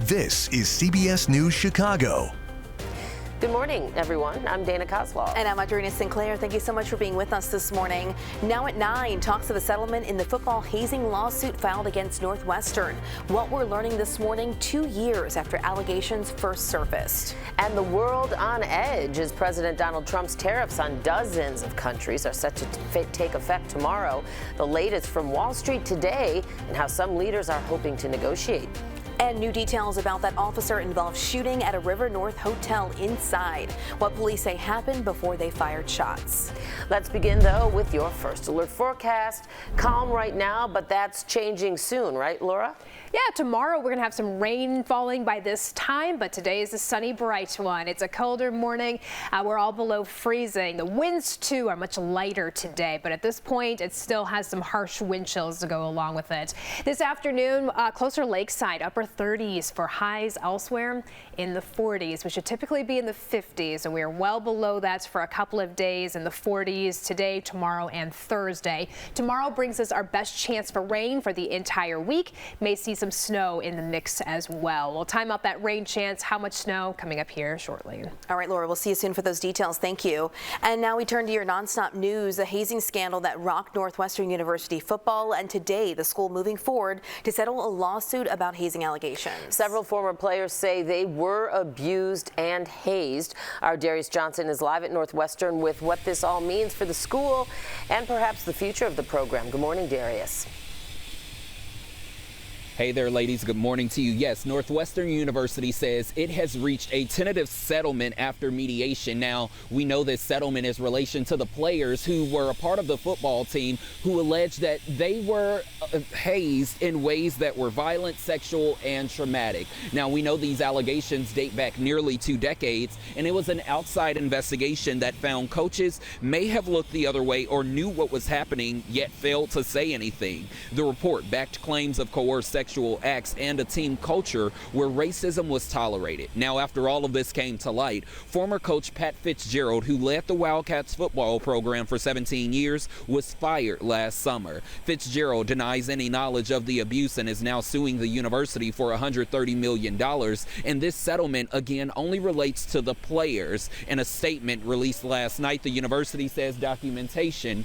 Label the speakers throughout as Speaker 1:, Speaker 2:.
Speaker 1: This is CBS News Chicago.
Speaker 2: Good morning, everyone. I'm Dana Kozlov.
Speaker 3: And I'm Adriana Sinclair. Thank you so much for being with us this morning. Now at 9, talks of a settlement in the football hazing lawsuit filed against Northwestern. What we're learning this morning, 2 years after allegations first surfaced.
Speaker 2: And the world on edge as President Donald Trump's tariffs on dozens of countries are set to take effect tomorrow. The latest from Wall Street today and how some leaders are hoping to negotiate.
Speaker 3: And new details about that officer-involved shooting at a River North hotel inside. What police say happened before they fired shots.
Speaker 2: Let's begin, though, with your first alert forecast. Calm right now, but that's changing soon, right, Laura?
Speaker 4: Yeah, tomorrow we're going to have some rain falling by this time, but today is a sunny, bright one. It's a colder morning. We're all below freezing. The winds, too, are much lighter today, but at this point, it still has some harsh wind chills to go along with it. This afternoon, closer lakeside, upper 30s for highs elsewhere in the 40s. We should typically be in the 50s, and we are well below that for a couple of days in the 40s today, tomorrow, and Thursday. Tomorrow brings us our best chance for rain for the entire week. May see some snow in the mix as well. We'll time up that rain chance, how much snow, coming up here shortly.
Speaker 3: All right, Laura, we'll see you soon for those details. Thank you. And now we turn to your nonstop news, a hazing scandal that rocked Northwestern University football, and today the school moving forward to settle a lawsuit about hazing allegations.
Speaker 2: Several former players say they were abused and hazed. Our Darius Johnson is live at Northwestern with what this all means for the school and perhaps the future of the program. Good morning, Darius.
Speaker 5: Hey there, ladies. Good morning to you. Yes, Northwestern University says it has reached a tentative settlement after mediation. Now, we know this settlement is in relation to the players who were a part of the football team who alleged that they were hazed in ways that were violent, sexual, and traumatic. Now, we know these allegations date back nearly 2 decades, and it was an outside investigation that found coaches may have looked the other way or knew what was happening, yet failed to say anything. The report backed claims of coerced sexual acts and a team culture where racism was tolerated. Now, after all of this came to light, former coach Pat Fitzgerald, who led the Wildcats football program for 17 years, was fired last summer. Fitzgerald denies any knowledge of the abuse and is now suing the university for $130 million. And this settlement, again, only relates to the players. In a statement released last night, the university says documentation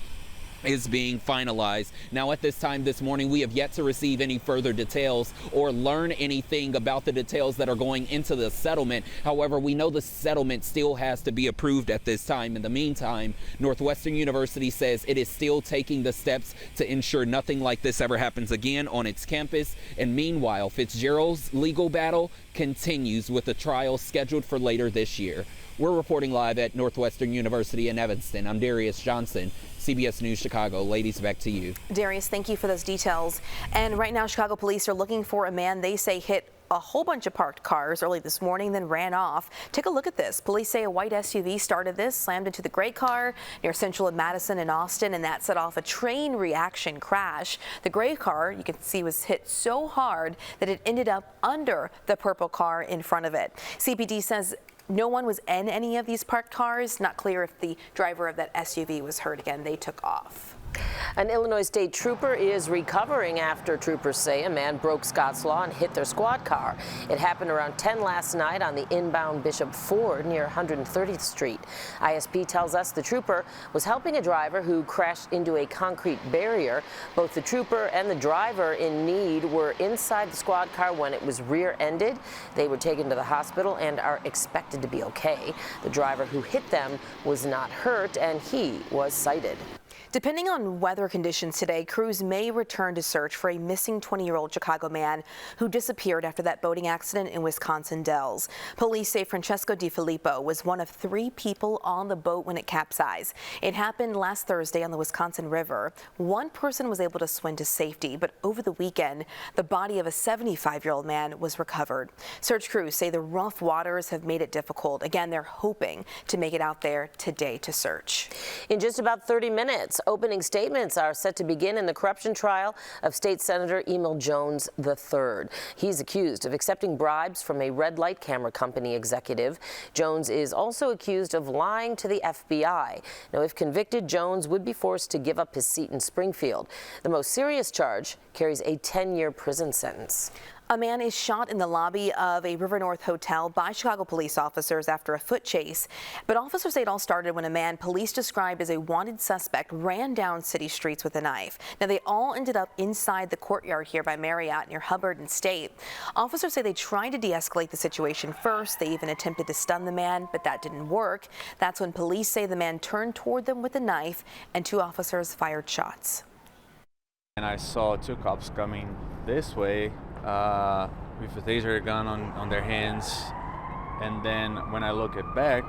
Speaker 5: is being finalized. Now, at this time this morning, we have yet to receive any further details or learn anything about the details that are going into the settlement. However, we know the settlement still has to be approved at this time. In the meantime, Northwestern University says it is still taking the steps to ensure nothing like this ever happens again on its campus. And meanwhile, Fitzgerald's legal battle continues with a trial scheduled for later this year. We're reporting live at Northwestern University in Evanston. I'm Darius Johnson, CBS News Chicago. Ladies, back to you.
Speaker 3: Darius, thank you for those details. And right now, Chicago police are looking for a man they say hit a whole bunch of parked cars early this morning, then ran off. Take a look at this. Police say a white SUV started this, slammed into the gray car near Central and Madison in Austin, and that set off a train reaction crash. The gray car, you can see, was hit so hard that it ended up under the purple car in front of it. CPD says no one was in any of these parked cars. Not clear if the driver of that SUV was hurt. Again, they took off.
Speaker 2: An Illinois state trooper is recovering after troopers say a man broke Scott's Law and hit their squad car. It happened around 10 last night on the inbound Bishop Ford near 130th Street. ISP tells us the trooper was helping a driver who crashed into a concrete barrier. Both the trooper and the driver in need were inside the squad car when it was rear-ended. They were taken to the hospital and are expected to be okay. The driver who hit them was not hurt, and he was cited.
Speaker 3: Depending on weather conditions today, crews may return to search for a missing 20-year-old Chicago man who disappeared after that boating accident in Wisconsin Dells. Police say Francesco DiFilippo was one of 3 people on the boat when it capsized. It happened last Thursday on the Wisconsin River. One person was able to swim to safety, but over the weekend, the body of a 75-year-old man was recovered. Search crews say the rough waters have made it difficult. Again, they're hoping to make it out there today to search.
Speaker 2: In just about 30 minutes, opening statements are set to begin in the corruption trial of State Senator Emil Jones III. He's accused of accepting bribes from a red light camera company executive. Jones is also accused of lying to the FBI. Now, if convicted, Jones would be forced to give up his seat in Springfield. The most serious charge carries a 10-year prison sentence.
Speaker 3: A man is shot in the lobby of a River North hotel by Chicago police officers after a foot chase. But officers say it all started when a man police described as a wanted suspect ran down city streets with a knife. Now, they all ended up inside the courtyard here by Marriott near Hubbard and State. Officers say they tried to de-escalate the situation first. They even attempted to stun the man, but that didn't work. That's when police say the man turned toward them with a knife and 2 officers fired shots.
Speaker 6: And I saw 2 cops coming this way with a taser gun on their hands, and then when I look it back,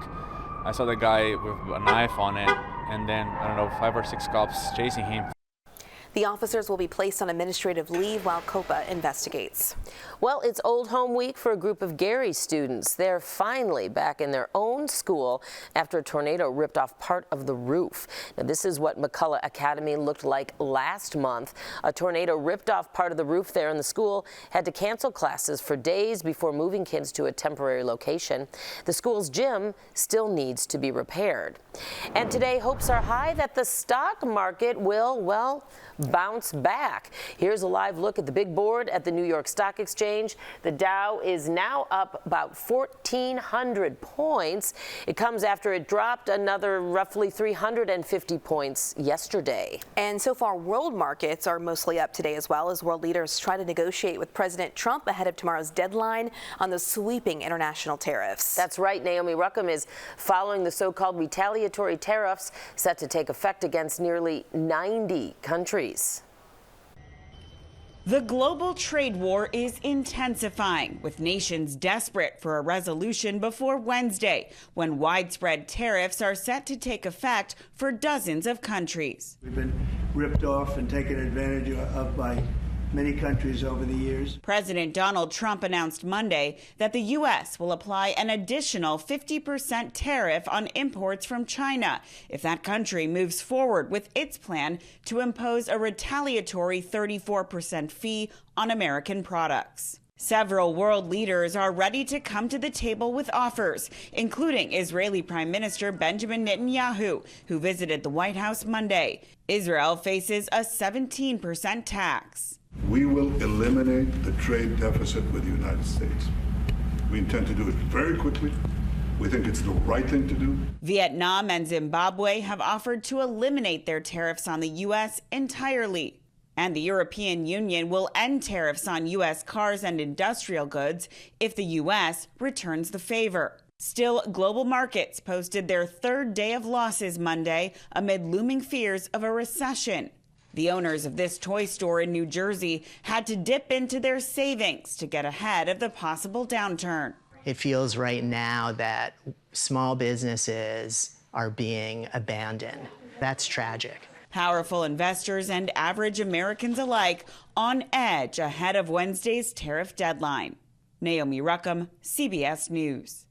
Speaker 6: I saw the guy with a knife on it, and then I don't know, 5 or 6 cops chasing him.
Speaker 3: The officers will be placed on administrative leave while COPA investigates.
Speaker 2: Well, it's Old Home Week for a group of Gary students. They're finally back in their own school after a tornado ripped off part of the roof. Now, this is what McCullough Academy looked like last month. A tornado ripped off part of the roof there, and the school had to cancel classes for days before moving kids to a temporary location. The school's gym still needs to be repaired. And today, hopes are high that the stock market will, well, bounce back. Here's a live look at the big board at the New York Stock Exchange. The Dow is now up about 1,400 points. It comes after it dropped another roughly 350 points yesterday.
Speaker 3: And so far, world markets are mostly up today as well, as world leaders try to negotiate with President Trump ahead of tomorrow's deadline on those sweeping international tariffs.
Speaker 2: That's right. Naomi Ruckham is following the so-called retaliatory tariffs set to take effect against nearly 90 countries.
Speaker 7: The global trade war is intensifying, with nations desperate for a resolution before Wednesday, when widespread tariffs are set to take effect for dozens of countries.
Speaker 8: We've been ripped off and taken advantage of by many countries over the years.
Speaker 7: President Donald Trump announced Monday that the U.S. will apply an additional 50% tariff on imports from China if that country moves forward with its plan to impose a retaliatory 34% fee on American products. Several world leaders are ready to come to the table with offers, including Israeli Prime Minister Benjamin Netanyahu, who visited the White House Monday. Israel faces a 17% tax.
Speaker 9: We will eliminate the trade deficit with the United States. We intend to do it very quickly. We think it's the right thing to do.
Speaker 7: Vietnam and Zimbabwe have offered to eliminate their tariffs on the U.S. entirely. And the European Union will end tariffs on U.S. cars and industrial goods if the U.S. returns the favor. Still, global markets posted their 3rd day of losses Monday amid looming fears of a recession. The owners of this toy store in New Jersey had to dip into their savings to get ahead of the possible downturn.
Speaker 10: It feels right now that small businesses are being abandoned. That's tragic.
Speaker 7: Powerful investors and average Americans alike on edge ahead of Wednesday's tariff deadline. Naomi Ruckham, CBS News.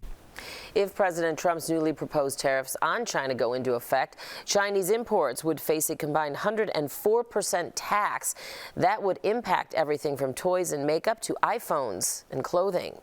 Speaker 2: If President Trump's newly proposed tariffs on China go into effect, Chinese imports would face a combined 104% tax. That would impact everything from toys and makeup to iPhones and clothing.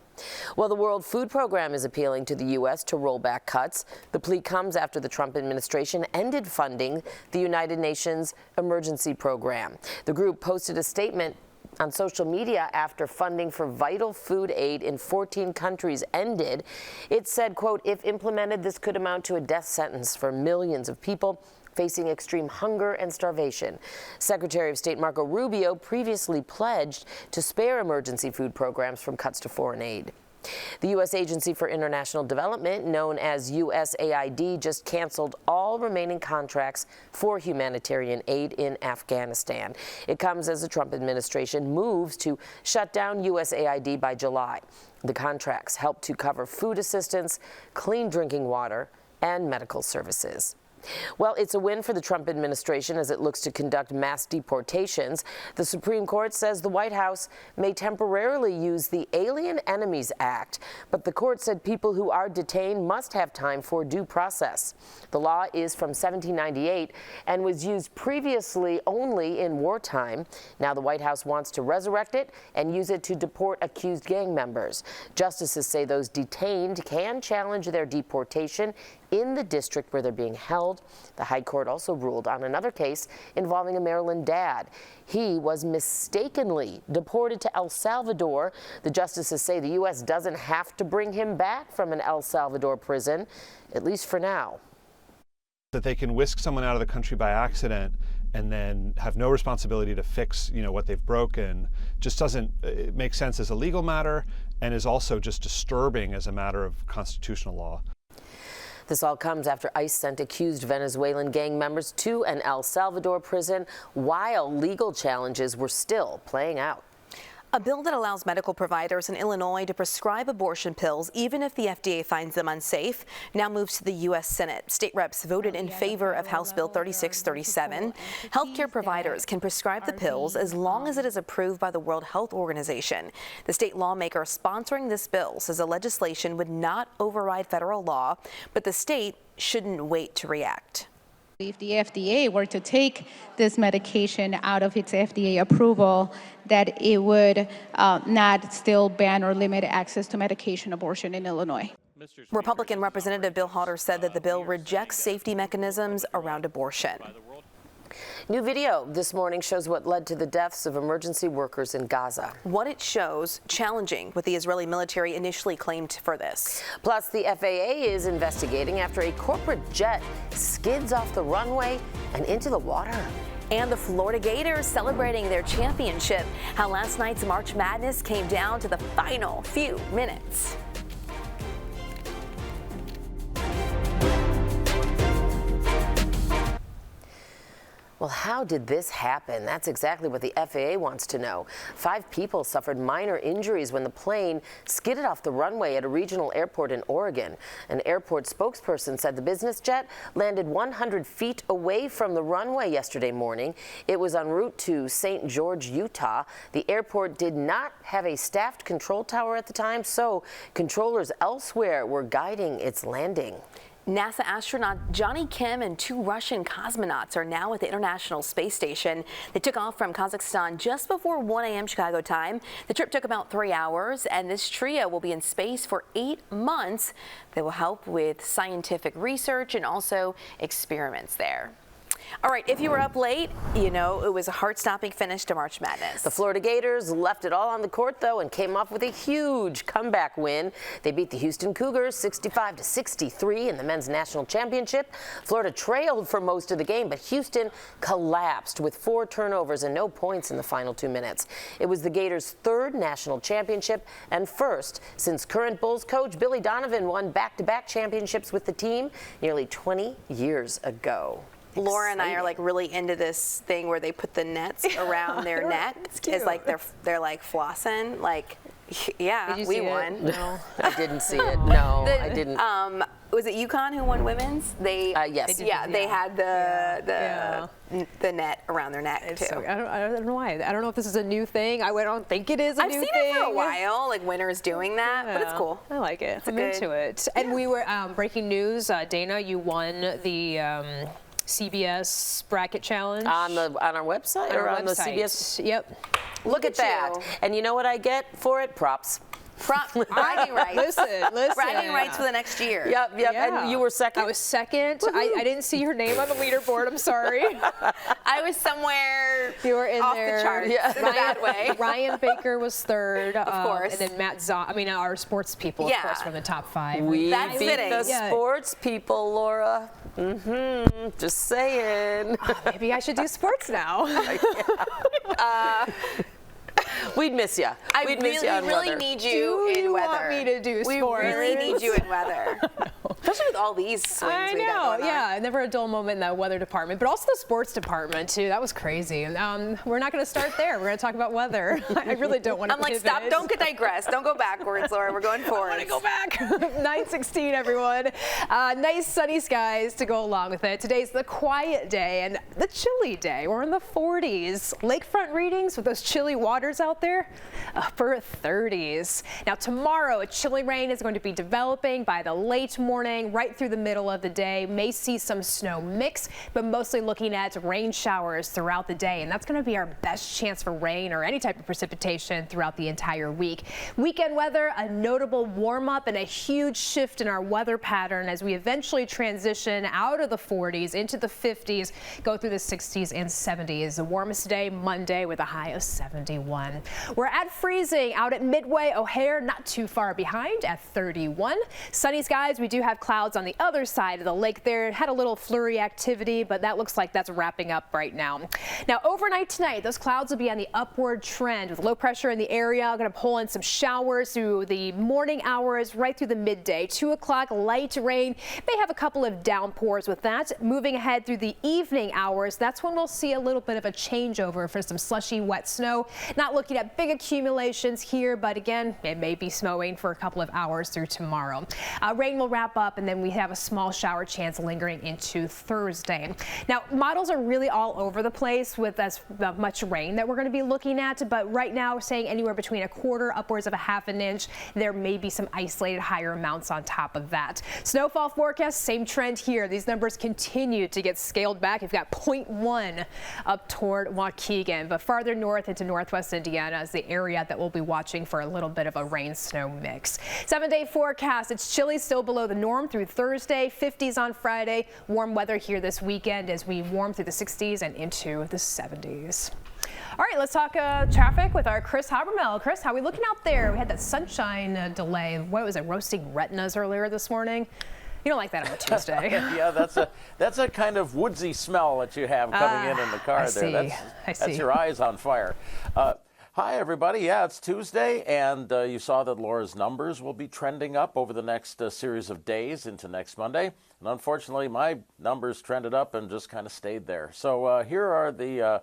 Speaker 2: Well, the World Food Program is appealing to the U.S. to roll back cuts. The plea comes after the Trump administration ended funding the United Nations Emergency Program. The group posted a statement on social media after funding for vital food aid in 14 countries ended. It said, quote, if implemented, this could amount to a death sentence for millions of people facing extreme hunger and starvation. Secretary of State Marco Rubio previously pledged to spare emergency food programs from cuts to foreign aid. The U.S. Agency for International Development, known as USAID, just canceled all remaining contracts for humanitarian aid in Afghanistan. It comes as the Trump administration moves to shut down USAID by July. The contracts help to cover food assistance, clean drinking water, and medical services. Well, it's a win for the Trump administration as it looks to conduct mass deportations. The Supreme Court says the White House may temporarily use the Alien Enemies Act, but the court said people who are detained must have time for due process. The law is from 1798 and was used previously only in wartime. Now the White House wants to resurrect it and use it to deport accused gang members. Justices say those detained can challenge their deportation in the district where they're being held. The High Court also ruled on another case involving a Maryland dad. He was mistakenly deported to El Salvador. The justices say the U.S. doesn't have to bring him back from an El Salvador prison, at least for now.
Speaker 11: That they can whisk someone out of the country by accident and then have no responsibility to fix, what they've broken, just doesn't make sense as a legal matter, and is also just disturbing as a matter of constitutional law.
Speaker 2: This all comes after ICE sent accused Venezuelan gang members to an El Salvador prison while legal challenges were still playing out.
Speaker 3: A bill that allows medical providers in Illinois to prescribe abortion pills even if the FDA finds them unsafe now moves to the U.S. Senate. State reps voted in favor of House Bill 3637. Healthcare providers can prescribe the pills as long as it is approved by the World Health Organization. The state lawmaker sponsoring this bill says the legislation would not override federal law, but the state shouldn't wait to react.
Speaker 12: If the FDA were to take this medication out of its FDA approval, that it would not still ban or limit access to medication abortion in Illinois.
Speaker 3: Republican Representative Bill Halter said that the bill rejects safety mechanisms around abortion.
Speaker 2: New video this morning shows what led to the deaths of emergency workers in Gaza.
Speaker 3: What it shows, challenging what the Israeli military initially claimed for this.
Speaker 2: Plus, the FAA is investigating after a corporate jet skids off the runway and into the water.
Speaker 3: And the Florida Gators celebrating their championship. How last night's March Madness came down to the final few minutes.
Speaker 2: Well, how did this happen? That's exactly what the FAA wants to know. 5 people suffered minor injuries when the plane skidded off the runway at a regional airport in Oregon. An airport spokesperson said the business jet landed 100 feet away from the runway yesterday morning. It was en route to St. George, Utah. The airport did not have a staffed control tower at the time, so controllers elsewhere were guiding its landing.
Speaker 3: NASA astronaut Johnny Kim and 2 Russian cosmonauts are now at the International Space Station. They took off from Kazakhstan just before 1 a.m. Chicago time. The trip took about 3 hours, and this trio will be in space for 8 months. They will help with scientific research and also experiments there. All right, if you were up late, it was a heart-stopping finish to March Madness.
Speaker 2: The Florida Gators left it all on the court, though, and came off with a huge comeback win. They beat the Houston Cougars 65-63 in the men's national championship. Florida trailed for most of the game, but Houston collapsed with 4 turnovers and no points in the final 2 minutes. It was the Gators' 3rd national championship and first since current Bulls coach Billy Donovan won back-to-back championships with the team nearly 20 years ago.
Speaker 3: Laura and I are really into this thing where they put the nets around their neck. It's like they're like flossing. Yeah, we won.
Speaker 2: No, I didn't see it. No, I didn't.
Speaker 3: Was it UConn who won women's?
Speaker 2: Yes.
Speaker 3: They had the net around their neck too.
Speaker 4: So, I don't know why. I don't know if this is a new thing. I don't think it is a new thing.
Speaker 3: I've seen it for a while, winners doing that, but it's cool.
Speaker 4: I like it. I'm into it. And we were breaking news. Dana, you won the CBS bracket challenge
Speaker 2: on our website or on the CBS.
Speaker 4: Yep.
Speaker 2: Look at that. And you know what I get for it? Props.
Speaker 3: Bragging rights.
Speaker 4: Listen.
Speaker 3: Bragging rights for the next year.
Speaker 2: Yep.
Speaker 4: Yeah.
Speaker 2: And you were second?
Speaker 4: I was second. I didn't see your name on the leaderboard. I'm sorry.
Speaker 3: I was somewhere
Speaker 4: you were in
Speaker 3: off
Speaker 4: there.
Speaker 3: the charts in a bad way.
Speaker 4: Ryan Baker was 3rd.
Speaker 3: Of course.
Speaker 4: And then Matt our sports people, of course, from the top 5.
Speaker 2: We beat the sports people, Laura. Just saying.
Speaker 4: Maybe I should do sports now.
Speaker 2: We'd miss you.
Speaker 3: We really need you in weather.
Speaker 4: Want me to do sports?
Speaker 3: We really need you in weather. Especially with all these swings
Speaker 4: I
Speaker 3: we
Speaker 4: know,
Speaker 3: got going
Speaker 4: yeah.
Speaker 3: on.
Speaker 4: Never a dull moment in the weather department, but also the sports department, too. That was crazy. We're not going to start there. We're going to talk about weather. I really don't want to
Speaker 3: I'm like, stop. Don't digress. Don't go backwards, Laura. We're going forward.
Speaker 4: I want to go back. 9:16, everyone. Nice sunny skies to go along with it. Today's the quiet day and the chilly day. We're in the 40s. Lakefront readings with those chilly waters out there, upper 30s. Now, tomorrow, a chilly rain is going to be developing by the late morning. morning right through the middle of the day. May see some snow mix, but mostly looking at rain showers throughout the day. And that's going to be our best chance for rain or any type of precipitation throughout the entire week. Weekend weather, a notable warm up and a huge shift in our weather pattern as we eventually transition out of the 40s into the 50s, go through the 60s and 70s. The warmest day Monday with a high of 71. We're at freezing out at Midway O'Hare, not too far behind at 31. Sunny skies. We do have clouds on the other side of the lake there. It had a little flurry activity, but that looks like that's wrapping up right now. Now overnight tonight, those clouds will be on the upward trend with low pressure in the area. Going to pull in some showers through the morning hours right through the midday. 2 o'clock, light rain. May have a couple of downpours with that. Moving ahead through the evening hours, that's when we'll see a little bit of a changeover for some slushy wet snow. Not looking at big accumulations here, but again, it may be snowing for a couple of hours through tomorrow. Rain will wrap up, and then we have a small shower chance lingering into Thursday. Now, models are really all over the place with as much rain that we're going to be looking at, but right now we're saying anywhere between a quarter upwards of a half an inch. There may be some isolated higher amounts on top of that. Snowfall forecast, same trend here. These numbers continue to get scaled back. You've got 0.1 up toward Waukegan, but farther north into northwest Indiana is the area that we'll be watching for a little bit of a rain-snow mix. 7-day forecast. It's chilly, still below the norm through Thursday. 50s on Friday. Warm weather here this weekend as we warm through the 60s and into the 70s. All right, let's talk traffic with our Chris Habermel. Chris, how are we looking out there? We had that sunshine delay. What was it, roasting retinas earlier this morning? You don't like that on a Tuesday.
Speaker 13: Yeah, that's a kind of woodsy smell that you have coming in the car there. That's your eyes on fire. Hi, everybody. Yeah, it's Tuesday, and you saw that Laura's numbers will be trending up over the next series of days into next Monday. And unfortunately, my numbers trended up and just kind of stayed there. So here are the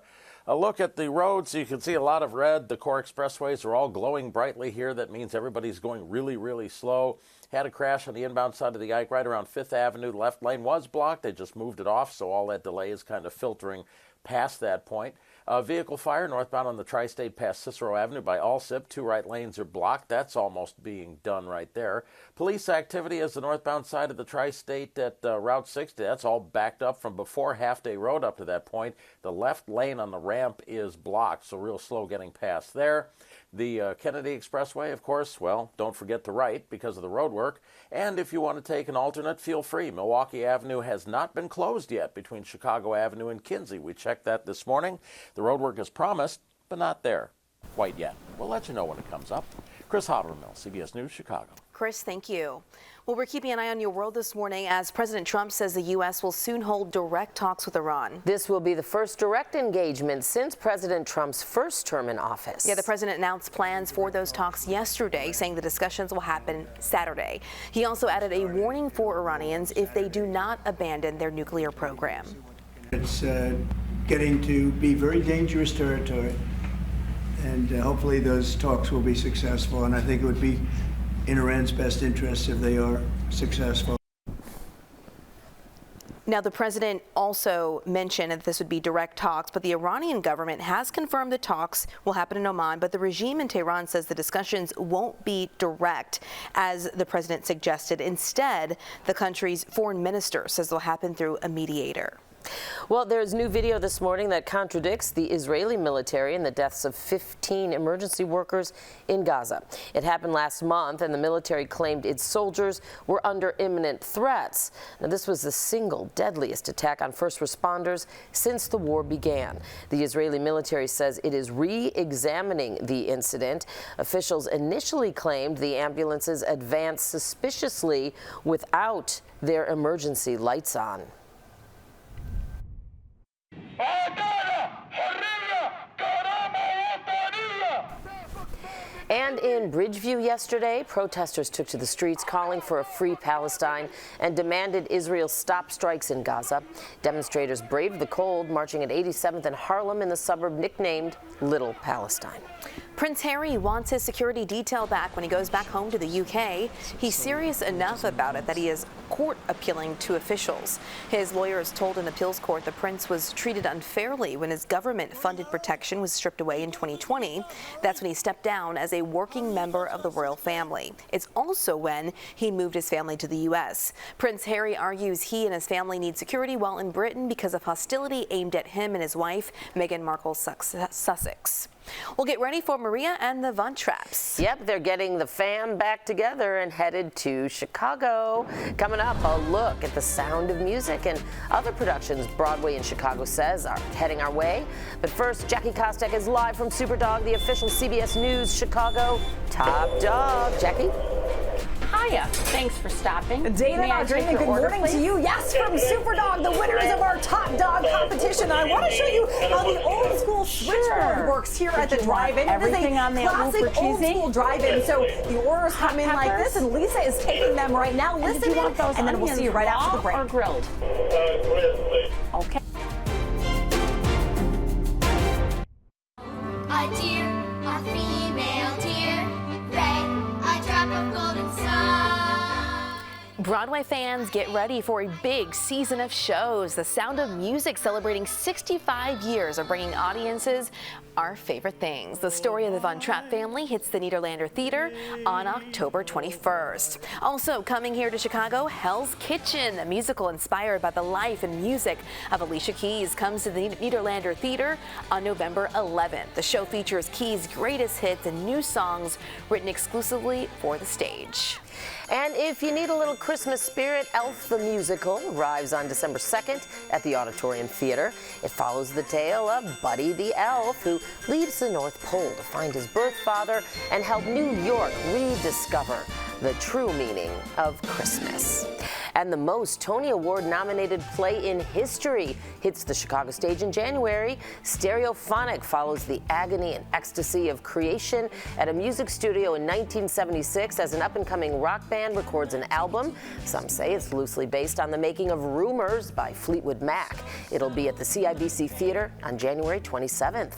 Speaker 13: a look at the roads. You can see a lot of red. The core expressways are all glowing brightly here. That means everybody's going really, really slow. Had a crash on the inbound side of the Ike right around 5th Avenue. The left lane was blocked. They just moved it off, so all that delay is kind of filtering past that point. Vehicle fire northbound on the Tri-State past Cicero Avenue by Allsip. 2 right lanes are blocked. That's almost being done right there. Police activity as the northbound side of the Tri-State at Route 60. That's all backed up from before Half Day Road up to that point. The left lane on the ramp is blocked, so real slow getting past there. The Kennedy Expressway, of course, well, don't forget the right because of the road work. And if you want to take an alternate, feel free. Milwaukee Avenue has not been closed yet between Chicago Avenue and Kinsey. We checked that this morning. The road work is promised, but not there quite yet. We'll let you know when it comes up. Chris Habermel, CBS News, Chicago.
Speaker 3: Chris, thank you. Well, we're keeping an eye on your world this morning as President Trump says the U.S. will soon hold direct talks with Iran.
Speaker 2: This will be the first direct engagement since President Trump's first term in office.
Speaker 3: Yeah, the president announced plans for those talks yesterday, saying the discussions will happen Saturday. He also added a warning for Iranians if they do not abandon their nuclear program.
Speaker 8: It's getting to be very dangerous territory, and hopefully those talks will be successful, and I think it would be in Iran's best interest if they are successful.
Speaker 3: Now, the president also mentioned that this would be direct talks, but the Iranian government has confirmed the talks will happen in Oman, but the regime in Tehran says the discussions won't be direct, as the president suggested. Instead, the country's foreign minister says they'll happen through a mediator.
Speaker 2: Well, there's new video this morning that contradicts the Israeli military and the deaths of 15 emergency workers in Gaza. It happened last month, and the military claimed its soldiers were under imminent threats. Now, this was the single deadliest attack on first responders since the war began. The Israeli military says it is re-examining the incident. Officials initially claimed the ambulances advanced suspiciously without their emergency lights on. And in Bridgeview yesterday, protesters took to the streets calling for a free Palestine and demanded Israel stop strikes in Gaza. Demonstrators braved the cold, marching at 87th and Harlem in the suburb nicknamed Little Palestine.
Speaker 3: Prince Harry wants his security detail back when he goes back home to the UK. He's serious enough about it that he is court appealing to officials. His lawyers told an appeals court the prince was treated unfairly when his government-funded protection was stripped away in 2020. That's when he stepped down as a working member of the royal family. It's also when he moved his family to the U.S. Prince Harry argues he and his family need security while in Britain because of hostility aimed at him and his wife, Meghan Markle's Sussex. We'll get ready for Maria and the Von Trapps.
Speaker 2: Yep, they're getting the fam back together and headed to Chicago. Coming up, a look at the sound of music and other productions Broadway in Chicago says are heading our way. But first, Jackie Kostek is live from Superdog, the official CBS News Chicago top dog. Jackie?
Speaker 14: Hiya. Thanks for stopping.
Speaker 15: Dana and Audrina, good morning to you. Yes, from Superdog, the winners of our top dog competition. I want to show you how the old school switchboard works here at the drive-in. It is a classic old school drive-in. So the orders come in like this, and Lisa is taking them right now. Listen in, and then we'll see you right after the break.
Speaker 14: Or grilled? Okay.
Speaker 16: A deer, a female deer, red, a drop of golden sun.
Speaker 3: Broadway fans, get ready for a big season of shows. The Sound of Music celebrating 65 years of bringing audiences our favorite things. The story of the Von Trapp family hits the Nederlander Theater on October 21st. Also coming here to Chicago, Hell's Kitchen, a musical inspired by the life and music of Alicia Keys, comes to the Nederlander Theater on November 11th. The show features Keys' greatest hits and new songs written exclusively for the stage.
Speaker 2: And if you need a little Christmas spirit, Elf the Musical arrives on December 2nd at the Auditorium Theater. It follows the tale of Buddy the Elf, who leaves the North Pole to find his birth father and help New York rediscover the true meaning of Christmas. And the most Tony Award-nominated play in history hits the Chicago stage in January. Stereophonic follows the agony and ecstasy of creation at a music studio in 1976 as an up-and-coming rock band records an album. Some say it's loosely based on the making of Rumors by Fleetwood Mac. It'll be at the CIBC Theater on January 27th.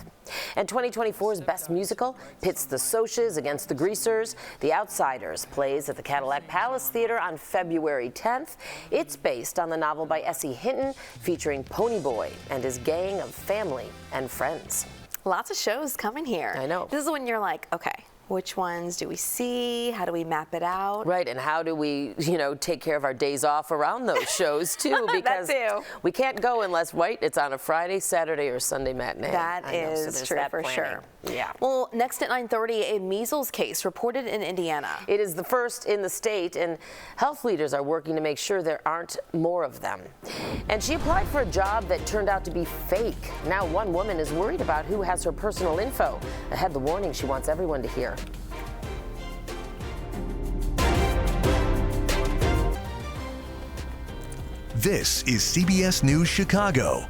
Speaker 2: And 2024's Best Musical pits the Socs against the Greasers. The Outsiders plays at the Cadillac Palace Theater on February 10th. It's based on the novel by S.E. Hinton, featuring Ponyboy and his gang of family and friends.
Speaker 3: Lots of shows coming here.
Speaker 2: I know.
Speaker 3: This is when you're like, okay, which ones do we see? How do we map it out?
Speaker 2: Right, and how do we, take care of our days off around those shows too? Because
Speaker 3: that too.
Speaker 2: We can't go unless, it's on a Friday, Saturday, or Sunday matinee.
Speaker 3: That is true for sure.
Speaker 2: Yeah.
Speaker 3: Well, next at 9:30, a measles case reported in Indiana.
Speaker 2: It is the first in the state, and health leaders are working to make sure there aren't more of them. And she applied for a job that turned out to be fake. Now one woman is worried about who has her personal info. Ahead, the warning she wants everyone to hear.
Speaker 1: This is CBS News Chicago.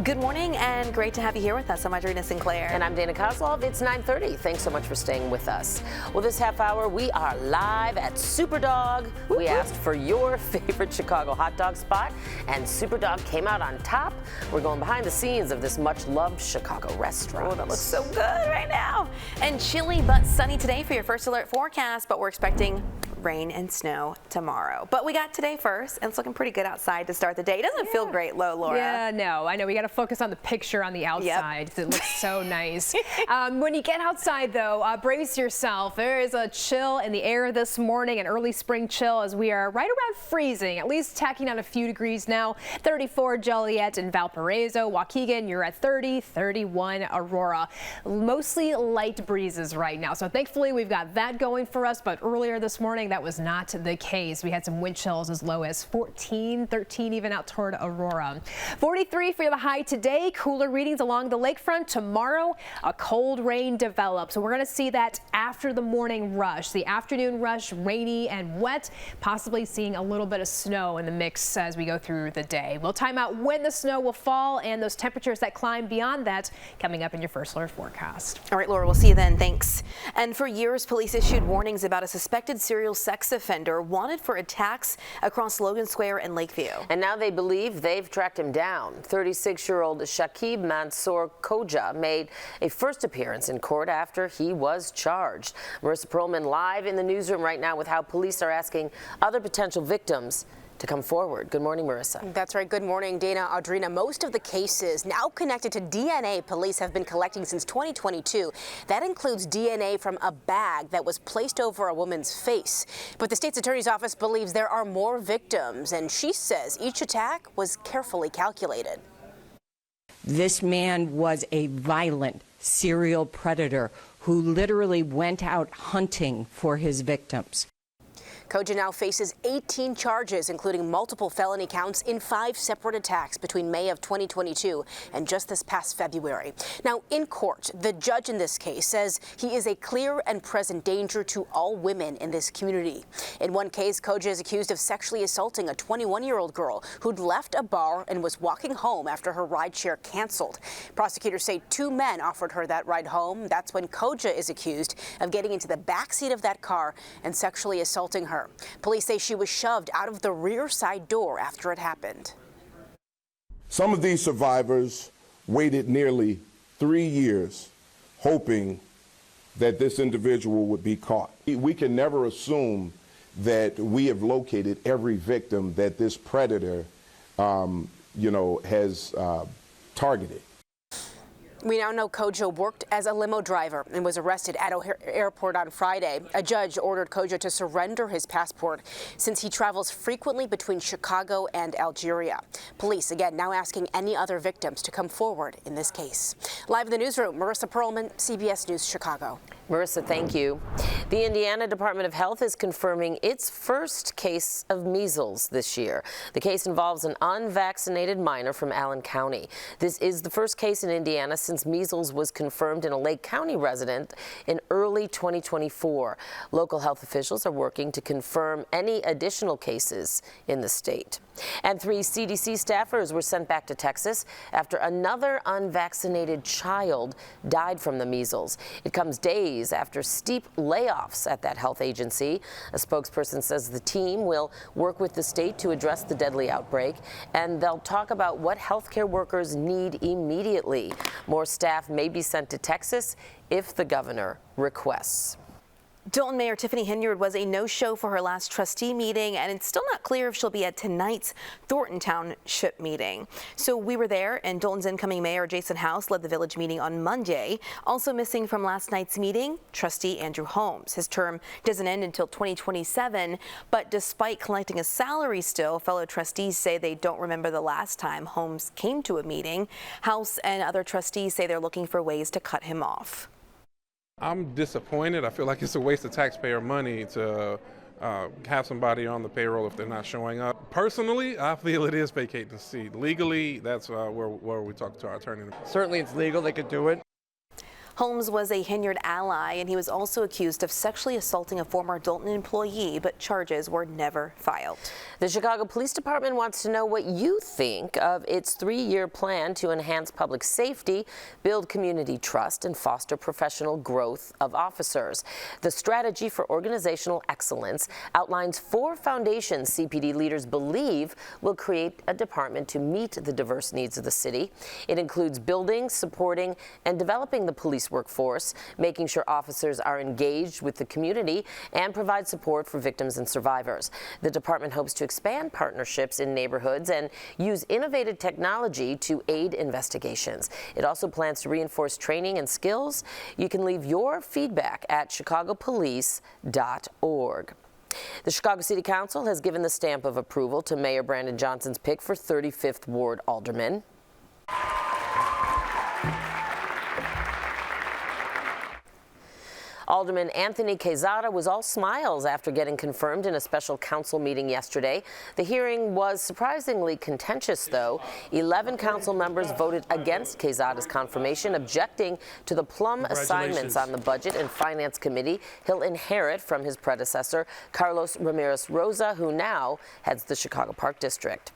Speaker 3: Good morning and great to have you here with us. I'm Audrina Sinclair.
Speaker 2: And I'm Dana Kozlov. It's 9:30. Thanks so much for staying with us. Well, this half hour, we are live at Superdog. We asked for your favorite Chicago hot dog spot, and Superdog came out on top. We're going behind the scenes of this much-loved Chicago restaurant.
Speaker 3: Oh, that looks so good right now. And chilly but sunny today for your first alert forecast, but we're expecting rain and snow tomorrow. But we got today first, and it's looking pretty good outside to start the day. It doesn't feel great, Laura.
Speaker 4: Yeah, no, I know. We got to focus on the picture on the outside. Yep. It looks so nice. When you get outside, though, brace yourself. There is a chill in the air this morning, an early spring chill, as we are right around freezing, at least tacking on a few degrees now. 34 Joliet and Valparaiso. Waukegan, you're at 30, 31 Aurora. Mostly light breezes right now. So thankfully, we've got that going for us. But earlier this morning, that was not the case. We had some wind chills as low as 14, 13 even out toward Aurora. 43 for the high today. Cooler readings along the lakefront. Tomorrow, a cold rain develops. So we're going to see that after the morning rush. The afternoon rush, rainy and wet, possibly seeing a little bit of snow in the mix as we go through the day. We'll time out when the snow will fall and those temperatures that climb beyond that coming up in your first alert forecast.
Speaker 3: All right, Laura, we'll see you then. Thanks. And for years, police issued warnings about a suspected serial sex offender wanted for attacks across Logan Square and Lakeview.
Speaker 2: And now they believe they've tracked him down. 36-year-old Shakib Mansour Koja made a first appearance in court after he was charged. Marissa Perlman live in the newsroom right now with how police are asking other potential victims to come forward. Good morning, Marissa.
Speaker 17: That's right. Good morning, Dana, Audrina. Most of the cases now connected to DNA police have been collecting since 2022. That includes DNA from a bag that was placed over a woman's face. But the state's attorney's office believes there are more victims, and she says each attack was carefully calculated.
Speaker 18: This man was a violent serial predator who literally went out hunting for his victims.
Speaker 17: Koja now faces 18 charges, including multiple felony counts in 5 separate attacks between May of 2022 and just this past February. Now, in court, the judge in this case says he is a clear and present danger to all women in this community. In one case, Koja is accused of sexually assaulting a 21-year-old girl who'd left a bar and was walking home after her rideshare canceled. Prosecutors say 2 men offered her that ride home. That's when Koja is accused of getting into the backseat of that car and sexually assaulting her. Police say she was shoved out of the rear side door after it happened.
Speaker 19: Some of these survivors waited nearly 3 years hoping that this individual would be caught. We can never assume that we have located every victim that this predator, has targeted.
Speaker 17: We now know Koja worked as a limo driver and was arrested at O'Hare Airport on Friday. A judge ordered Koja to surrender his passport since he travels frequently between Chicago and Algeria. Police, again, now asking any other victims to come forward in this case. Live in the newsroom, Marissa Perlman, CBS News Chicago.
Speaker 2: Marissa, thank you. The Indiana Department of Health is confirming its first case of measles this year. The case involves an unvaccinated minor from Allen County. This is the first case in Indiana since measles was confirmed in a Lake County resident in early 2024. Local health officials are working to confirm any additional cases in the state. And 3 CDC staffers were sent back to Texas after another unvaccinated child died from the measles. It comes days after steep layoffs at that health agency. A spokesperson says the team will work with the state to address the deadly outbreak, and they'll talk about what healthcare workers need immediately. More staff may be sent to Texas if the governor requests.
Speaker 3: Dalton Mayor Tiffany Henyard was a no-show for her last trustee meeting, and it's still not clear if she'll be at tonight's Thornton Township meeting. So we were there, and Dalton's incoming mayor, Jason House, led the village meeting on Monday. Also missing from last night's meeting, trustee Andrew Holmes. His term doesn't end until 2027, but despite collecting a salary still, fellow trustees say they don't remember the last time Holmes came to a meeting. House and other trustees say they're looking for ways to cut him off.
Speaker 20: I'm disappointed. I feel like it's a waste of taxpayer money to have somebody on the payroll if they're not showing up. Personally, I feel it is vacating the seat. Legally, that's where we talk to our attorney.
Speaker 21: Certainly it's legal, they could do it.
Speaker 3: Holmes was a Henyard ally, and he was also accused of sexually assaulting a former Dalton employee, but charges were never filed.
Speaker 2: The Chicago Police Department wants to know what you think of its 3-year plan to enhance public safety, build community trust, and foster professional growth of officers. The strategy for organizational excellence outlines 4 foundations CPD leaders believe will create a department to meet the diverse needs of the city. It includes building, supporting, and developing the police workforce, making sure officers are engaged with the community, and provide support for victims and survivors. The department hopes to expand partnerships in neighborhoods and use innovative technology to aid investigations. It also plans to reinforce training and skills. You can leave your feedback at chicagopolice.org. The Chicago City Council has given the stamp of approval to Mayor Brandon Johnson's pick for 35th Ward Alderman. Alderman Anthony Quezada was all smiles after getting confirmed in a special council meeting yesterday. The hearing was surprisingly contentious, though. 11 council members voted against Quezada's confirmation, objecting to the plum assignments on the Budget and Finance Committee he'll inherit from his predecessor, Carlos Ramirez Rosa, who now heads the Chicago Park District.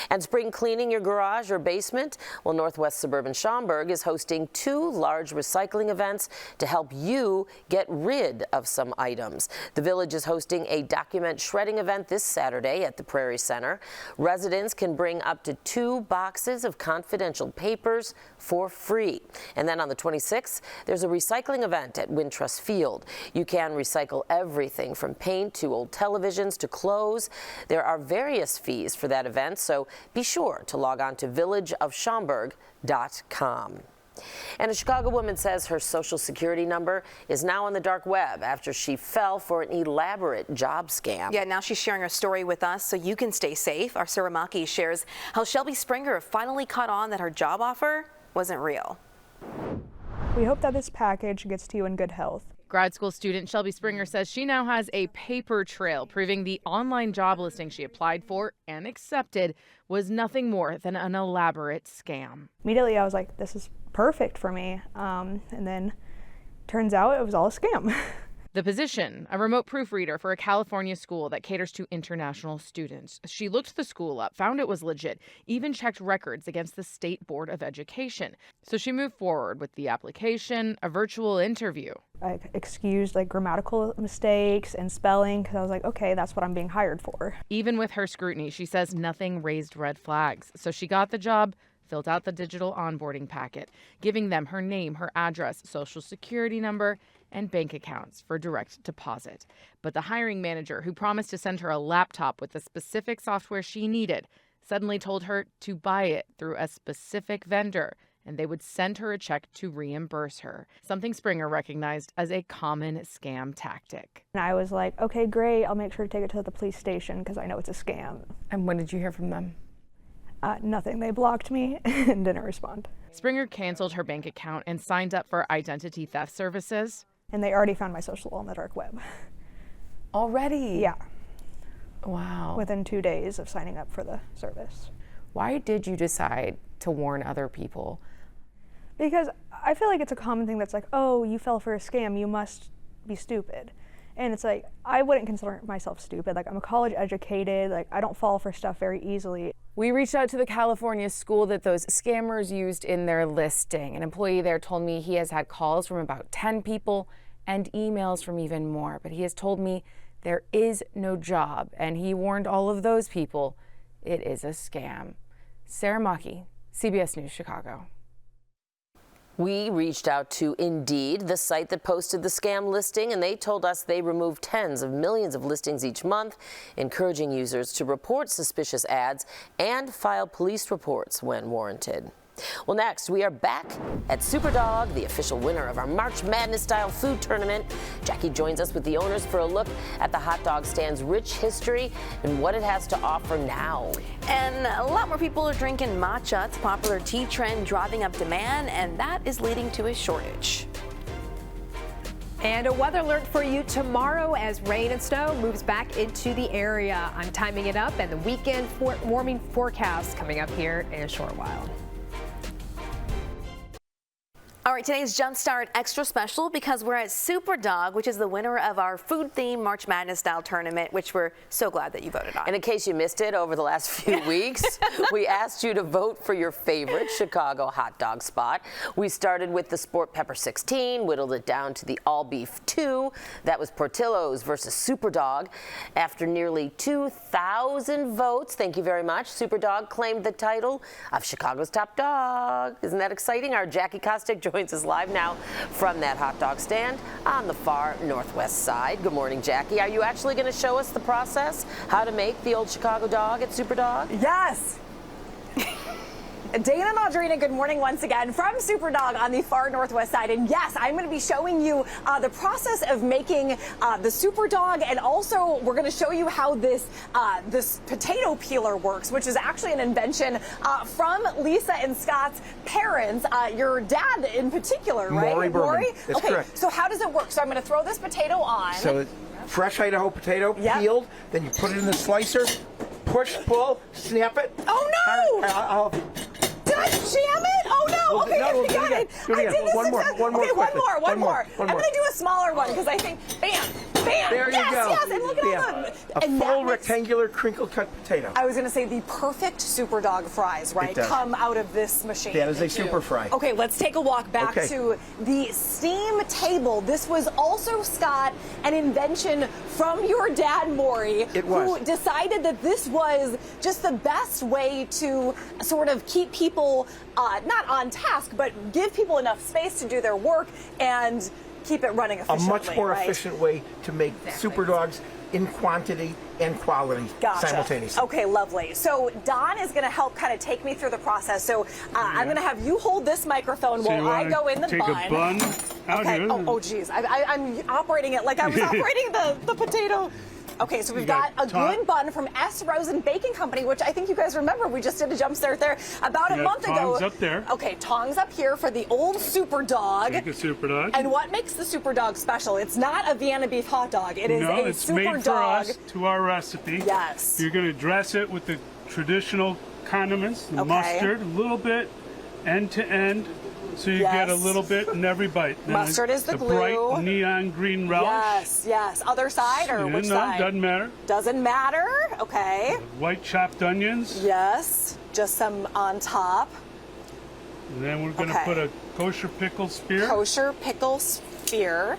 Speaker 2: And spring cleaning your garage or basement? Well, Northwest Suburban Schaumburg is hosting 2 large recycling events to help you get rid of some items. The Village is hosting a document shredding event this Saturday at the Prairie Center. Residents can bring up to 2 boxes of confidential papers for free. And then on the 26th, there's a recycling event at Wintrust Field. You can recycle everything from paint to old televisions to clothes. There are various fees for that event, so be sure to log on to villageofschaumburg.com. And a Chicago woman says her Social Security number is now on the dark web after she fell for an elaborate job scam.
Speaker 3: Yeah, now she's sharing her story with us so you can stay safe. Our Sarah Maki shares how Shelby Springer finally caught on that her job offer wasn't real.
Speaker 5: We hope that this package gets to you in good health.
Speaker 22: Grad school student Shelby Springer says she now has a paper trail proving the online job listing she applied for and accepted was nothing more than an elaborate scam.
Speaker 5: Immediately I was like, this is perfect for me. And then turns out it was all a scam.
Speaker 22: The position, a remote proofreader for a California school that caters to international students. She looked the school up, found it was legit, even checked records against the State Board of Education. So she moved forward with the application, a virtual interview.
Speaker 5: I excused grammatical mistakes and spelling because I was like, okay, that's what I'm being hired for.
Speaker 22: Even with her scrutiny, she says nothing raised red flags. So she got the job, filled out the digital onboarding packet, giving them her name, her address, Social Security number, and bank accounts for direct deposit. But the hiring manager, who promised to send her a laptop with the specific software she needed, suddenly told her to buy it through a specific vendor, and they would send her a check to reimburse her, something Springer recognized as a common scam tactic.
Speaker 5: And I was like, okay, great, I'll make sure to take it to the police station because I know it's a scam.
Speaker 22: And when did you hear from them?
Speaker 5: Nothing. They blocked me and didn't respond.
Speaker 22: Springer canceled her bank account and signed up for identity theft services.
Speaker 5: And they already found my social on the dark web.
Speaker 23: Already?
Speaker 5: Yeah.
Speaker 23: Wow.
Speaker 5: Within 2 days of signing up for the service.
Speaker 23: Why did you decide to warn other people?
Speaker 5: Because I feel like it's a common thing that's like, oh, you fell for a scam, you must be stupid. And it's like, I wouldn't consider myself stupid. I'm a college educated, I don't fall for stuff very easily.
Speaker 23: We reached out to the California school that those scammers used in their listing. An employee there told me he has had calls from about 10 people and emails from even more. But he has told me there is no job, and he warned all of those people it is a scam. Sarah Maki, CBS News Chicago.
Speaker 2: We reached out to Indeed, the site that posted the scam listing, and they told us they remove tens of millions of listings each month, encouraging users to report suspicious ads and file police reports when warranted. Well, next, we are back at Superdog, the official winner of our March Madness-style food tournament. Jackie joins us with the owners for a look at the hot dog stand's rich history and what it has to offer now.
Speaker 3: And a lot more people are drinking matcha. It's a popular tea trend driving up demand, and that is leading to a shortage.
Speaker 4: And a weather alert for you tomorrow as rain and snow moves back into the area. I'm timing it up, and the weekend warming forecast coming up here in a short while.
Speaker 3: All right, today's Jumpstart extra special because we're at Superdog, which is the winner of our food-themed March Madness-style tournament, which we're so glad that you voted on.
Speaker 2: And in case you missed it over the last few weeks, we asked you to vote for your favorite Chicago hot dog spot. We started with the Sport Pepper 16, whittled it down to the All Beef 2. That was Portillo's versus Superdog. After nearly 2,000 votes, thank you very much, Superdog claimed the title of Chicago's top dog. Isn't that exciting? Our Jackie Kostick joins us live now from that hot dog stand on the far northwest side. Good morning, Jackie. Are you actually going to show us the process, how to make the old Chicago dog at Superdog?
Speaker 15: Yes. Dana and Audrina, good morning once again from Superdog on the far northwest side. And yes, I'm going to be showing you the process of making the Superdog, and also we're going to show you how this potato peeler works, which is actually an invention from Lisa and Scott's parents, your dad in particular, right?
Speaker 21: Maury? That's
Speaker 15: okay,
Speaker 21: correct.
Speaker 15: so how does it work? So I'm going to throw this potato on.
Speaker 21: So fresh Idaho potato, peeled, then you put it in the slicer, push, pull, snap it.
Speaker 15: Oh no! Did I jam it? Oh no! Okay, I got it. I did this.
Speaker 21: One more.
Speaker 15: I'm going to do a smaller one because I think, bam, bam.
Speaker 21: There you go.
Speaker 15: Yes, and And look at all
Speaker 21: a full rectangular crinkle cut potato.
Speaker 15: I was going to say the perfect super dog fries, right? Come out of this machine.
Speaker 21: That is a super fry.
Speaker 15: Okay, let's take a walk back to the steam table. This was also, Scott, an invention from your dad, Maury, who decided that this was just the best way to sort of keep people not on task, but give people enough space to do their work and keep it running efficiently.
Speaker 21: A much more efficient way to make super dogs in quantity and quality simultaneously.
Speaker 15: Okay, lovely. So Don is going to help kind of take me through the process. So I'm going to have you hold this microphone while I go in the
Speaker 6: take
Speaker 15: bun.
Speaker 6: A bun out
Speaker 15: okay.
Speaker 6: here.
Speaker 15: Oh, geez. I'm operating it like I was operating the potato. Okay, so we've got a good bun from S. Rosen Baking Company, which I think you guys remember. We just did a jump start there about a month ago.
Speaker 6: Tongs up there.
Speaker 15: Okay, tongs up here for the old super dog.
Speaker 6: Take a super dog.
Speaker 15: And what makes the super dog special? It's not a Vienna beef hot dog. It is a super dog.
Speaker 6: It's made for us to our recipe.
Speaker 15: Yes.
Speaker 6: You're going to dress it with the traditional condiments, the mustard, a little bit end to end. So you get a little bit in every bite.
Speaker 15: Mustard is the glue.
Speaker 6: Bright neon green relish.
Speaker 15: Yes, yes. Other side or which side?
Speaker 6: Doesn't matter.
Speaker 15: Doesn't matter. Okay.
Speaker 6: White chopped onions.
Speaker 15: Yes. Just some on top.
Speaker 6: And then we're going to put a kosher pickle spear.
Speaker 15: Kosher pickle spear.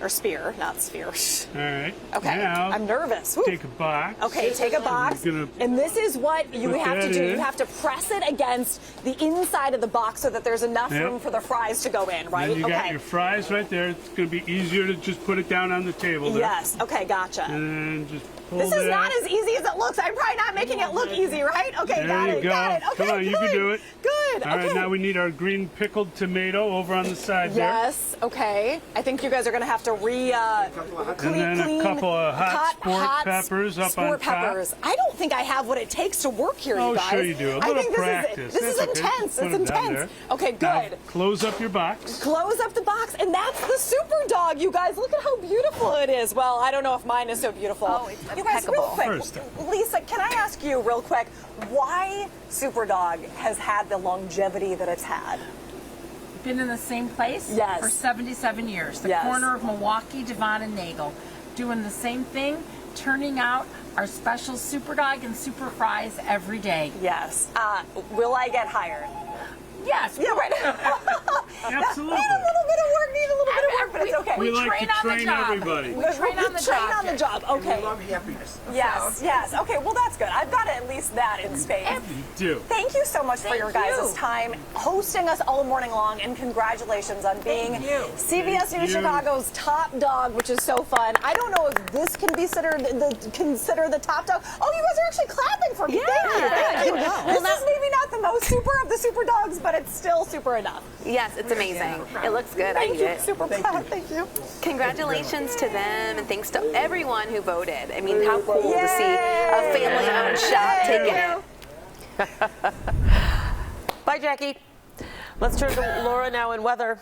Speaker 15: Or spear, not sphere.
Speaker 6: All right.
Speaker 15: Okay.
Speaker 6: Now,
Speaker 15: I'm nervous. Woo.
Speaker 6: Take a box.
Speaker 15: Okay, take a box. And this is what you have to do. You have to press it against the inside of the box so that there's enough room for the fries to go in, right?
Speaker 6: And you got your fries right there. It's going to be easier to just put it down on the table there.
Speaker 15: Yes. Okay, gotcha.
Speaker 6: And then just pull
Speaker 15: this is not as easy as it looks. I'm probably not making it look easy, right? Okay, got it. Got it. Okay,
Speaker 6: come on, you can do it.
Speaker 15: Good.
Speaker 6: All right, now we need our green pickled tomato over on the side there.
Speaker 15: Yes. Okay. I think you guys are going to have to clean
Speaker 6: and then a couple of hot sport peppers up on top.
Speaker 15: I don't think I have what it takes to work here, you guys.
Speaker 6: Oh, sure you do. A little practice.
Speaker 15: This is intense. It's intense. Okay, good.
Speaker 6: Now, close up your box.
Speaker 15: Close up the box, and that's the super dog, you guys. Look at how beautiful it is. Well, I don't know if mine is so beautiful.
Speaker 3: Oh, it's
Speaker 15: you guys, real quick,
Speaker 6: First.
Speaker 15: Lisa, can I ask you real quick why super dog has had the longevity that it's had?
Speaker 9: Been in the same place for 77 years. The corner of Milwaukee, Devon, and Nagel. Doing the same thing, turning out our special super dog and super fries every day.
Speaker 15: Yes. Will I get hired?
Speaker 9: Yes.
Speaker 15: Yeah, right.
Speaker 6: Absolutely.
Speaker 15: Need a little bit of work, but it's okay.
Speaker 6: We like to train everybody.
Speaker 9: We train on the job.
Speaker 15: Okay.
Speaker 21: We love happiness.
Speaker 15: Yes, yes. Okay, well, that's good. I've got at least that in space.
Speaker 6: You do.
Speaker 15: Thank you so much for your guys' time hosting us all morning long, and congratulations on being CBS News Chicago's top dog, which is so fun. I don't know if this can be consider the top dog. Oh, you guys are actually clapping for me. Thank you. This is maybe not the most super of the super dogs, but it's still super enough.
Speaker 3: Yes, it's amazing. It looks good. I eat it.
Speaker 15: Super proud. Thank you.
Speaker 3: Congratulations to them, and thanks to everyone who voted. I mean, how cool to see a family-owned shop taking it.
Speaker 2: Bye, Jackie. Let's turn to Laura now in weather.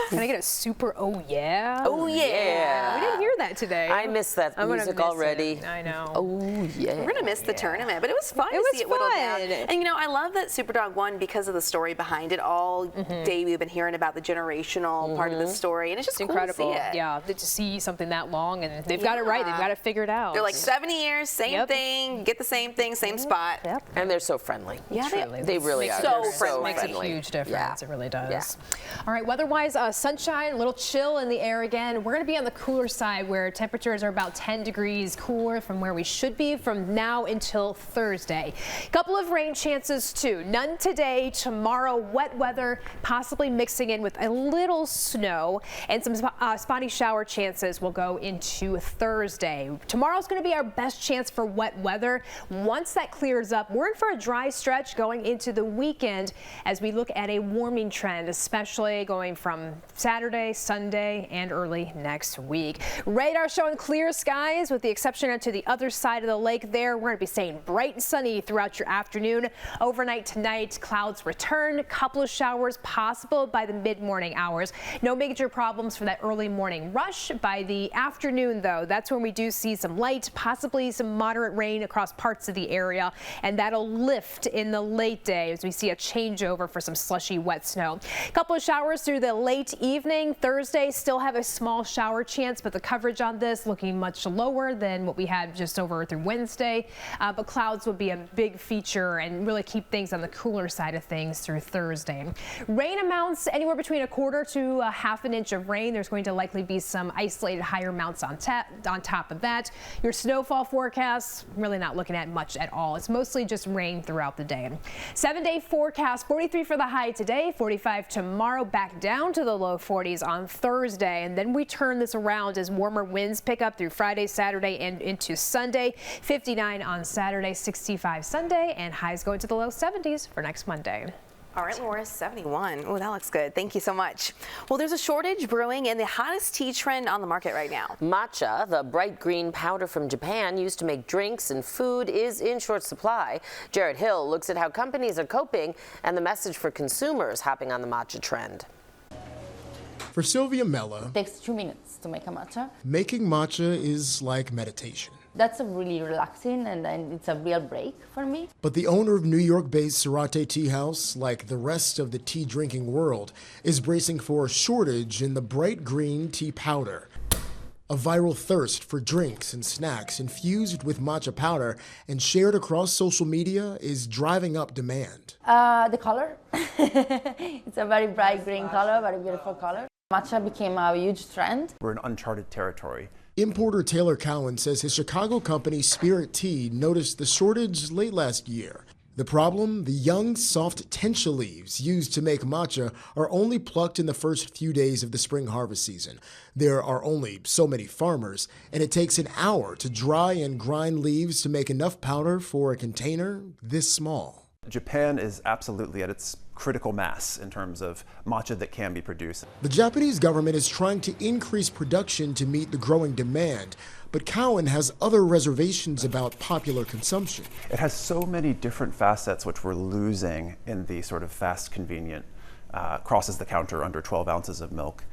Speaker 4: Can I get a super oh yeah?
Speaker 2: Oh yeah.
Speaker 4: We didn't hear that today.
Speaker 2: I missed that music already.
Speaker 4: I know.
Speaker 2: Oh yeah.
Speaker 3: We're gonna miss the tournament, but it was fun to see it whittle down. And you know, I love that Superdog won because of the story behind it. All day we've been hearing about the generational part of the story, and it's just cool
Speaker 4: incredible.
Speaker 3: To see it.
Speaker 4: Yeah, to see something that long, and they've got it right. They've got it figured out.
Speaker 3: They're like 70 years, same thing, get the same thing, same spot.
Speaker 2: Yep. And they're so friendly.
Speaker 3: Yeah,
Speaker 2: they really are.
Speaker 3: So
Speaker 2: friendly.
Speaker 4: Makes a huge difference.
Speaker 2: Yeah.
Speaker 4: It really does.
Speaker 2: Yeah.
Speaker 4: All right, weather-wise, sunshine, a little chill in the air again. We're going to be on the cooler side where temperatures are about 10 degrees cooler from where we should be from now until Thursday. Couple of rain chances too. None today. Tomorrow, wet weather, possibly mixing in with a little snow, and some spotty shower chances will go into Thursday. Tomorrow's going to be our best chance for wet weather. Once that clears up, we're in for a dry stretch going into the weekend as we look at a warming trend, especially going from Saturday, Sunday, and early next week. Radar showing clear skies with the exception to the other side of the lake there. We're going to be staying bright and sunny throughout your afternoon. Overnight tonight, clouds return. A couple of showers possible by the mid-morning hours. No major problems for that early morning rush. By the afternoon, though, that's when we do see some light, possibly some moderate rain across parts of the area, and that'll lift in the late day as we see a changeover for some slushy wet snow. A couple of showers through the late evening. Thursday, still have a small shower chance, but the coverage on this, looking much lower than what we had just over through Wednesday. But clouds will be a big feature and really keep things on the cooler side of things through Thursday. Rain amounts anywhere between 1/4 to ½ an inch of rain. There's going to likely be some isolated higher amounts on top of that. Your snowfall forecast, really not looking at much at all. It's mostly just rain throughout the day. 7-day forecast, 43 for the high today, 45 tomorrow, back down to the low 40s on Thursday. And then we turn this around as warmer winds pick up through Friday, Saturday, and into Sunday. 59 on Saturday, 65 Sunday, and highs going to the low 70s for next Monday.
Speaker 3: All right, Laura, 71. Oh, that looks good. Thank you so much. Well, there's a shortage brewing in the hottest tea trend on the market right now.
Speaker 2: Matcha, the bright green powder from Japan used to make drinks and food, is in short supply. Jared Hill looks at how companies are coping and the message for consumers hopping on the matcha trend.
Speaker 7: For Sylvia Mella,
Speaker 10: It takes 2 minutes to make a matcha.
Speaker 7: making matcha is like meditation.
Speaker 10: That's a really relaxing and it's a real break for me.
Speaker 7: But the owner of New York-based Serate Tea House, like the rest of the tea-drinking world, is bracing for a shortage in the bright green tea powder. A viral thirst for drinks and snacks infused with matcha powder and shared across social media is driving up demand.
Speaker 10: The color. It's a very bright green color, very beautiful color. Matcha became a huge trend.
Speaker 11: We're in uncharted territory.
Speaker 7: Importer Taylor Cowan says his Chicago company Spirit Tea noticed the shortage late last year. The problem? The young, soft tencha leaves used to make matcha are only plucked in the first few days of the spring harvest season. There are only so many farmers, and it takes an hour to dry and grind leaves to make enough powder for a container this small.
Speaker 11: Japan is absolutely at its critical mass in terms of matcha that can be produced.
Speaker 7: The Japanese government is trying to increase production to meet the growing demand, but Cowan has other reservations about popular consumption.
Speaker 11: It has so many different facets which we're losing in the sort of fast, convenient, crosses the counter under 12 ounces of milk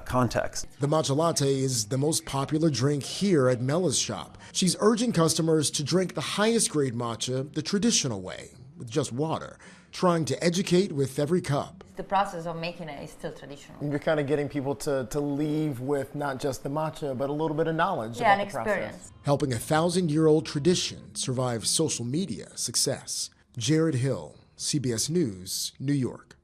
Speaker 11: context.
Speaker 7: The matcha latte is the most popular drink here at Mella's shop. She's urging customers to drink the highest grade matcha the traditional way, with just water, trying to educate with every cup.
Speaker 10: The process of making it is still traditional.
Speaker 24: You're kind of getting people to leave with not just the matcha, but a little bit of knowledge
Speaker 10: Yeah,
Speaker 24: about
Speaker 10: an
Speaker 24: the
Speaker 10: experience.
Speaker 24: process.
Speaker 7: Helping a 1,000-year-old tradition survive social media success. Jared Hill, CBS News, New York.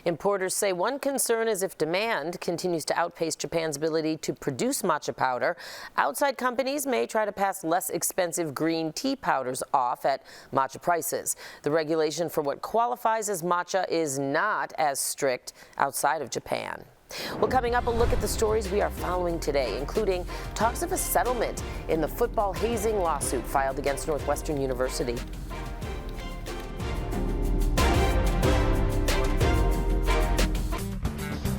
Speaker 2: Importers say one concern is if demand continues to outpace Japan's ability to produce matcha powder, outside companies may try to pass less expensive green tea powders off at matcha prices. The regulation for what qualifies as matcha is not as strict outside of Japan. Well, coming up, a look at the stories we are following today, including talks of a settlement in the football hazing lawsuit filed against Northwestern University.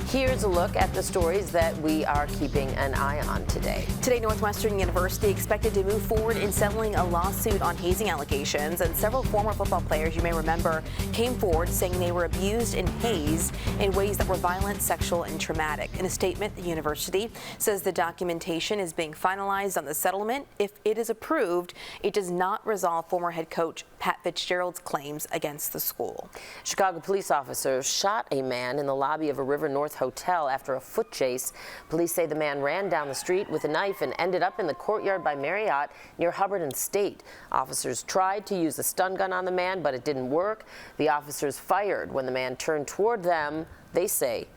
Speaker 2: Here's a look at the stories that we are keeping an eye on today.
Speaker 3: Today, Northwestern University expected to move forward in settling a lawsuit on hazing allegations, and several former football players, you may remember, came forward saying they were abused and hazed in ways that were violent, sexual, and traumatic. In a statement, the university says the documentation is being finalized on the settlement. If it is approved, it does not resolve former head coach Pat Fitzgerald's claims against the school.
Speaker 2: Chicago police officers shot a man in the lobby of a River North hotel after a foot chase. Police say the man ran down the street with a knife and ended up in the courtyard by Marriott near Hubbard and State. Officers tried to use a stun gun on the man, but it didn't work. The officers fired when the man turned toward them, they say,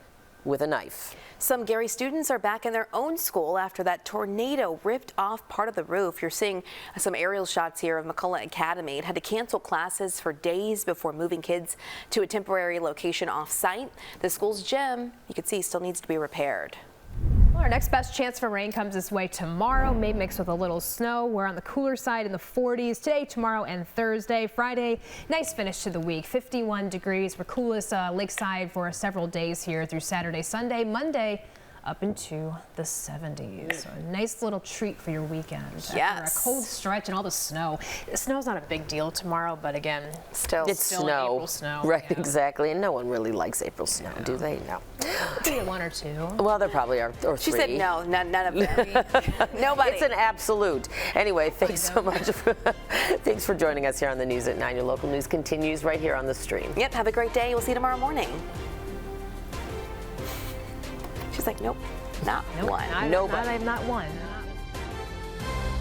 Speaker 2: with a knife.
Speaker 3: Some Gary students are back in their own school after that tornado ripped off part of the roof. You're seeing some aerial shots here of McCullough Academy. It had to cancel classes for days before moving kids to a temporary location off-site. The school's gym, you can see, still needs to be repaired.
Speaker 4: Well, our next best chance for rain comes this way tomorrow, may mix with a little snow. We're on the cooler side in the 40s today, tomorrow, and Thursday. Friday, nice finish to the week, 51 degrees. We're coolest lakeside for several days here through Saturday, Sunday, Monday, up into the 70s. So a nice little treat for your weekend.
Speaker 3: Yes.
Speaker 4: After a cold stretch and all the snow. The snow's not a big deal tomorrow, but again,
Speaker 2: It's
Speaker 4: still
Speaker 2: snow.
Speaker 4: April snow.
Speaker 2: Right,
Speaker 4: yeah.
Speaker 2: exactly. And no one really likes April snow, do they? No.
Speaker 4: Maybe one or two.
Speaker 2: Well, there probably are, or
Speaker 3: She
Speaker 2: three.
Speaker 3: said no, none of them. Nobody.
Speaker 2: It's an absolute. Anyway, thanks so much. Thanks for joining us here on the News at 9. Your local news continues right here on the stream.
Speaker 3: Yep, have a great day. We'll see you tomorrow morning. She's like, nope. Not one.
Speaker 2: Nobody.
Speaker 4: Not one.